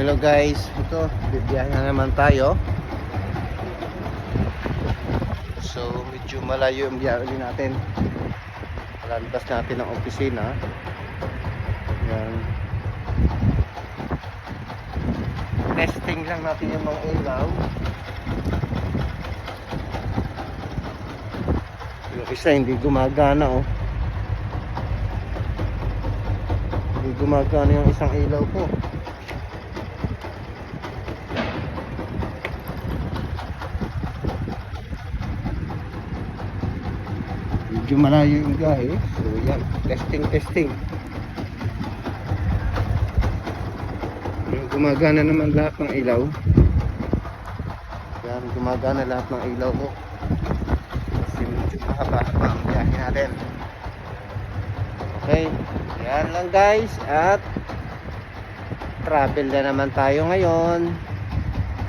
Hello guys, ito bibiyahe na naman tayo. So medyo malayo yung biyahe natin. Lalabas natin ang opisina. Yan. Testing lang natin yung mga ilaw. Yung isa hindi gumagana oh. Hindi gumagana yung isang ilaw ko. Medyo malayo yung biyahe. So yan, testing. Gumagana naman lahat ng ilaw. Yan, gumagana lahat ng ilaw ko. Kasi medyo mahaba-haba ang biyahe natin. Okay, yan lang guys. At travel na naman tayo ngayon.